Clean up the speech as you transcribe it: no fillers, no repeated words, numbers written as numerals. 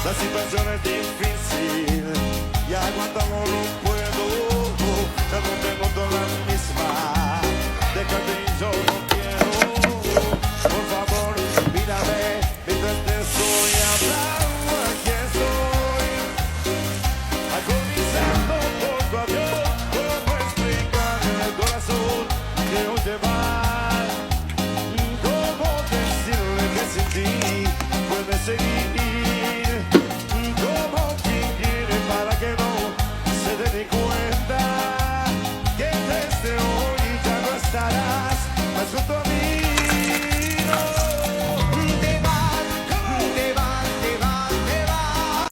La situación es difícil y aguantamos no puedo. Ya no tengo toda la misma. Déjate y yo no quiero. Por favor, mírame mientras te estoy hablando. Aquí estoy agonizando por tu adiós. ¿Cómo explicar en el corazón que hoy te va?